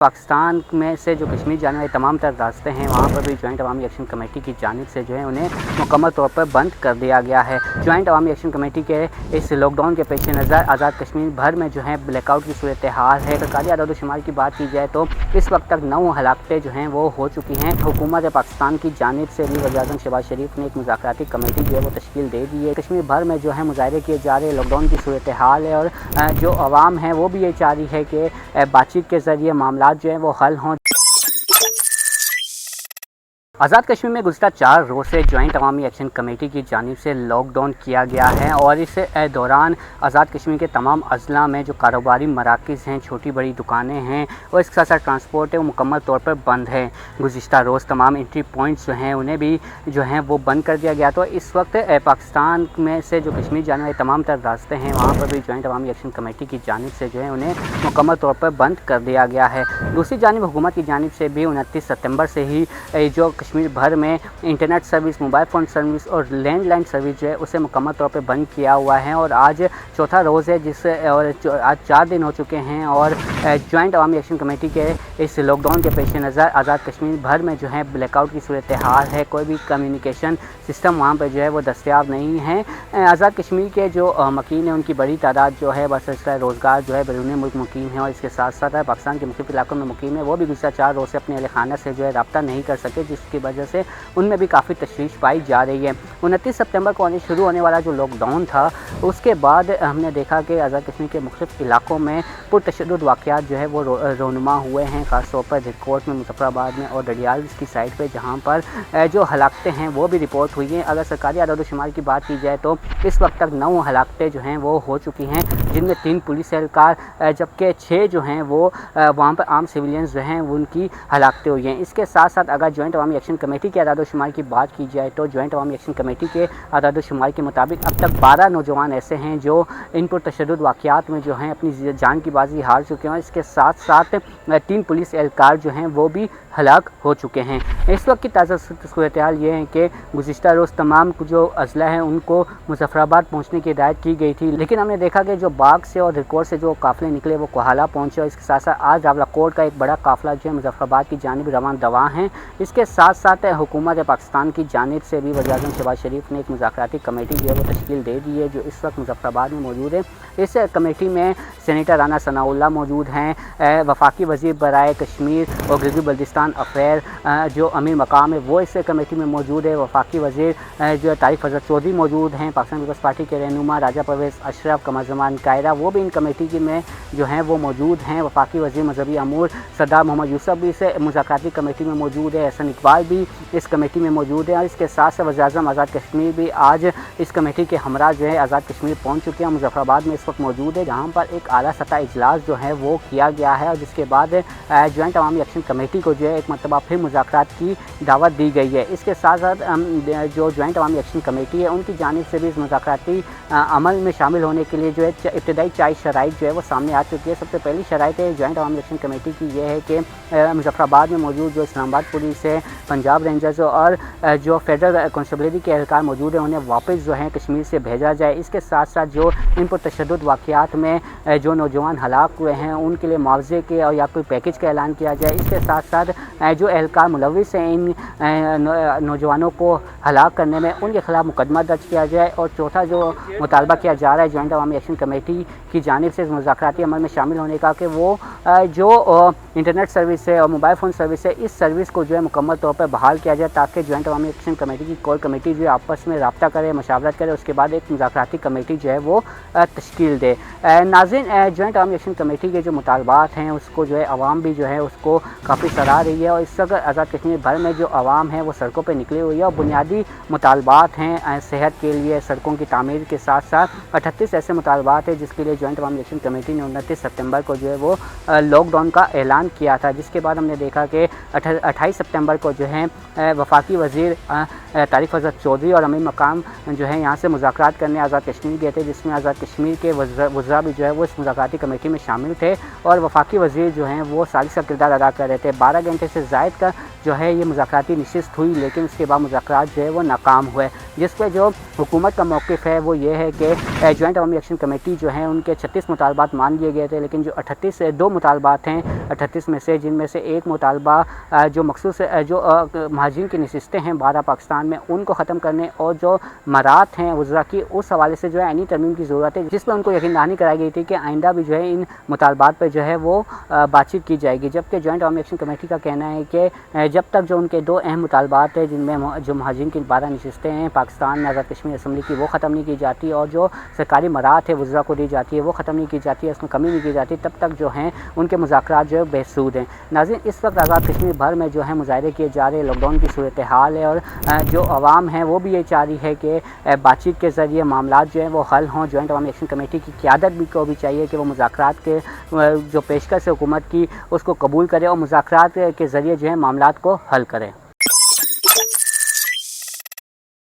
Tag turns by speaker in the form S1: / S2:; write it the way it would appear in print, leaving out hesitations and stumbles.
S1: پاکستان میں سے جو کشمیر جانے والے تمام تر راستے ہیں وہاں پر بھی جوائنٹ عوامی ایکشن کمیٹی کی جانب سے جو ہے انہیں مکمل طور پر بند کر دیا گیا ہے۔ جوائنٹ عوامی ایکشن کمیٹی کے اس لاک ڈاؤن کے پیش نظر آزاد کشمیر بھر میں جو ہے بلیک آؤٹ کی صورتحال ہے۔ سرکاری اعداد و شمار کی بات کی جائے تو اس وقت تک 9 ہلاکتیں جو ہیں وہ ہو چکی ہیں۔ حکومت پاکستان کی جانب سے بھی وزیر اعظم شہباز شریف نے ایک مذاکراتی کمیٹی جو ہے وہ تشکیل دے دی ہے۔ کشمیر بھر میں جو ہے مظاہرے کیے جا رہے لاک ڈاؤن کی صورتحال ہے اور جو عوام ہے وہ بھی یہ چاہ رہی ہے کہ بات چیت کے ذریعے معاملات جو ہیں وہ حل ہوں۔ آزاد کشمیر میں گزشتہ 4 روز سے جوائنٹ عوامی ایکشن کمیٹی کی جانب سے لاک ڈاؤن کیا گیا ہے اور اس دوران آزاد کشمیر کے تمام اضلاع میں جو کاروباری مراکز ہیں، چھوٹی بڑی دکانیں ہیں اور اس کے ساتھ ساتھ ٹرانسپورٹ ہے وہ مکمل طور پر بند ہے۔ گزشتہ روز تمام انٹری پوائنٹس جو ہیں انہیں بھی جو ہیں وہ بند کر دیا گیا۔ تو اس وقت پاکستان میں سے جو کشمیر جانے والے تمام تر راستے ہیں وہاں پر بھی جوائنٹ عوامی ایکشن کمیٹی کی جانب سے جو ہے انہیں مکمل طور پر بند کر دیا گیا ہے۔ دوسری جانب حکومت کی جانب سے بھی 29 ستمبر سے ہی جو کشمیر بھر میں internet service, mobile phone service اور لینڈ لائن سروس جو ہے اسے مکمل طور پہ بند کیا ہوا ہے اور آج چوتھا روز ہے اور آج 4 دن ہو چکے ہیں اور جوائنٹ عوامی ایکشن کمیٹی کے اس لاک ڈاؤن کے پیش نظر آزاد کشمیر بھر میں جو ہے بلیک آؤٹ کی صورتحال ہے۔ کوئی بھی کمیونیکیشن سسٹم وہاں پہ جو ہے وہ دستیاب نہیں ہے۔ آزاد کشمیر کے جو مقیم ہیں ان کی بڑی تعداد جو ہے بسرسہ روزگار جو ہے بیرون ملک مقیم ہے اور اس کے ساتھ ساتھ پاکستان کے مختلف علاقوں میں مقیم ہے، وہ بھی گزشتہ 4 روز سے اپنے اہل خانہ سے جو ہے رابطہ نہیں کر سکے، جس کی وجہ سے ان میں بھی کافی تشویش پائی جا رہی ہے۔ 29 ستمبر کو شروع ہونے والا جو لاک ڈاؤن تھا اس کے بعد ہم نے دیکھا کہ آزاد کشمیر کے مختلف علاقوں میں پرتشدد واقعات جو ہے وہ رونما ہوئے ہیں، خاص طور پر ریکارڈ میں، مظفر آباد میں اور ڈڈیال کی سائٹ پہ، جہاں پر جو ہلاکتیں ہیں وہ بھی رپورٹ ہوئی ہیں۔ اگر سرکاری اعداد و شمار کی بات کی جائے تو اس وقت تک 9 ہلاکتیں جو ہیں وہ ہو چکی ہیں، جن میں 3 پولیس اہلکار جبکہ 6 جو ہیں وہ وہاں پر عام سویلینز جو ہیں ان کی ہلاکتیں ہوئی ہیں۔ اس کے ساتھ ساتھ اگر جوائنٹ عوامی ایکشن کمیٹی کے اعداد و شمار کی بات کی جائے تو جوائنٹ عوامی ایکشن کمیٹی کے اعداد و شمار کے مطابق اب تک 12 نوجوان ایسے ہیں جو ان پر تشدد واقعات میں جو ہیں اپنی جان کی بازی ہار چکے ہیں اور اس کے ساتھ ساتھ 3 پولیس اہلکار جو ہیں وہ بھی ہلاک ہو چکے ہیں۔ اس وقت کی تازہ صورتحال یہ ہے کہ گزشتہ روز تمام جو اضلاع ہیں ان کو مظفر آباد پہنچنے کی ہدایت کی گئی تھی، لیکن ہم نے دیکھا کہ جو باغ سے اور ریکارڈ سے جو قافلے نکلے وہ کوہالہ پہنچے اور اس کے ساتھ ساتھ آج راولاکوٹ کا ایک بڑا قافلہ جو ہے مظفر آباد کی جانب رواں دواں ہیں۔ اس کے ساتھ ساتھ حکومت پاکستان کی جانب سے بھی وزیر اعظم شہباز شریف نے ایک مذاکراتی کمیٹی جو ہے وہ تشکیل دے دی ہے، جو اس وقت مظفر آباد میں موجود ہے۔ اس کمیٹی میں سینیٹر رانا ثناء اللہ موجود ہیں، وفاقی وزیر برائے کشمیر اور گلگت بلتستان افیر جو امیر مقام ہے وہ اس کمیٹی میں موجود ہے، وفاقی وزیر جو طارق فضل چودھری موجود ہیں، پاکستان پیپلز پارٹی کے رہنما راجہ پرویز اشرف، قمر زمان کائرہ وہ بھی ان کمیٹی میں جو ہیں وہ موجود ہیں، وفاقی وزیر مذہبی امور سردار محمد یوسف بھی اس مذاکراتی کمیٹی میں موجود ہے، احسن اقبال بھی اس کمیٹی میں موجود ہے اور اس کے ساتھ ساتھ وزیر اعظم آزاد کشمیر بھی آج اس کمیٹی کے ہمراہ جو ہے آزاد کشمیر پہنچ چکے ہیں، مظفر آباد میں اس وقت موجود ہے، جہاں پر ایک اعلیٰ سطح اجلاس جو ہے وہ کیا گیا ہے اور جس کے بعد جوائنٹ عوامی ایکشن کمیٹی کو جو ہے ایک مرتبہ پھر مذاکرات کی دعوت دی گئی ہے۔ اس کے ساتھ ساتھ جو جوائنٹ عوامی ایکشن کمیٹی ہے ان کی جانب سے بھی اس مذاکراتی عمل میں شامل ہونے کے لیے جو ہے ابتدائی 4 شرائط جو ہے وہ سامنے آ چکی ہے۔ سب سے پہلی شرائط ہے جوائنٹ عوامی ایکشن کمیٹی کی یہ ہے کہ مظفر آباد میں موجود جو اسلام آباد پولیس ہے، پنجاب رینجرز اور جو فیڈرل کانسٹیبلری کے اہلکار موجود ہیں انہیں واپس جو ہے کشمیر سے بھیجا جائے۔ اس کے ساتھ ساتھ جو ان پر تشدد واقعات میں جو نوجوان ہلاک ہوئے ہیں ان کے لیے معاوضے کے اور یا کوئی پیکیج کا اعلان کیا جائے۔ اس کے ساتھ ساتھ جو اہلکار ملوث ہیں ان نوجوانوں کو ہلاک کرنے میں ان کے خلاف مقدمہ درج کیا جائے۔ اور چوتھا جو مطالبہ کیا جا رہا ہے جوائنٹ عوامی ایکشن کمیٹی کی جانب سے اس مذاکراتی عمل میں شامل ہونے کا کہ وہ جو انٹرنیٹ سروس ہے اور موبائل فون سروس ہے اس سروس کو جو ہے مکمل طور پر بحال کیا جائے تاکہ جوائنٹ عوامی ایکشن کمیٹی کی کور کمیٹی جو ہے آپس میں رابطہ کرے، مشاورت کرے، اس کے بعد ایک مذاکراتی کمیٹی جو ہے وہ تشکیل دے۔ ناظرین، جوائنٹ عوامی ایکشن کمیٹی کے جو مطالبات ہیں اس کو جو ہے عوام بھی جو ہے اس کو کافی سراہ رہی ہے اور اس وقت آزاد کشمیر بھر میں جو عوام ہے وہ سڑکوں پہ نکلی ہوئی ہے اور بنیادی مطالبات ہیں صحت کے لیے، سڑکوں کی تعمیر کے ساتھ ساتھ 38 ایسے مطالبات ہیں جس کے لیے جوائنٹ عوامی ایکشن کمیٹی نے 29 ستمبر کو جو ہے وہ لاک ڈاؤن کا اعلان کیا تھا، جس کے بعد ہم نے دیکھا کہ 28 ستمبر کو جو ہے وفاقی وزیر طارق فضل چودھری اور امیر مقام جو ہے یہاں سے مذاکرات کرنے آزاد کشمیر گئے تھے، جس میں آزاد کشمیر کے وزراء بھی جو ہے وہ اس مذاکراتی کمیٹی میں شامل تھے اور وفاقی وزیر جو ہیں وہ ثالث کا کردار ادا کر رہے تھے۔ 12 گھنٹے سے زائد کا جو ہے یہ مذاکراتی نشست ہوئی لیکن اس کے بعد مذاکرات جو ہے وہ ناکام ہوئے۔ جس پہ جو حکومت کا موقف ہے وہ یہ ہے کہ جوائنٹ عوامی ایکشن کمیٹی جو ہیں ان کے 36 مطالبات مان لیے گئے تھے، لیکن جو 2 مطالبات ہیں 38 میں سے، جن میں سے ایک مطالبہ جو مخصوص جو مہاجرین کی نشستیں ہیں 12 پاکستان میں ان کو ختم کرنے اور جو مرات ہیں وزراء کی، اس حوالے سے جو ہے عینی ترمیم کی ضرورت ہے، جس پہ ان کو یقین دہانی کرائی گئی تھی کہ آئندہ بھی جو ہے ان مطالبات پہ جو ہے وہ بات چیت کی جائے گی۔ جبکہ جوائنٹ عوامی ایکشن کمیٹی کا کہنا ہے کہ جب تک جو ان کے 2 اہم مطالبات ہیں، جن میں جو مہاجرین کی 12 نشستیں ہیں پاکستان میں آزاد کشمیر اسمبلی کی، وہ ختم نہیں کی جاتی اور جو سرکاری مرات ہے وزراء کو دی جاتی ہے وہ ختم نہیں کی جاتی ہے، اس میں کمی نہیں کی جاتی، تب تک جو ہیں ان کے مذاکرات جو ہے بے سود ہیں۔ ناظرین، اس وقت آزاد کشمیر بھر میں جو ہے مظاہرے کیے جا رہے، لاک ڈاؤن کی صورتحال ہے اور جو عوام ہیں وہ بھی یہ چاہ رہی ہے کہ بات چیت کے ذریعے معاملات جو ہیں وہ حل ہوں۔ جوائنٹ عوامی ایکشن کمیٹی کی قیادت کو بھی چاہیے کہ وہ مذاکرات کے جو پیشکش ہے حکومت کی اس کو قبول کرے اور مذاکرات کے ذریعے جو ہے معاملات کو حل کرے۔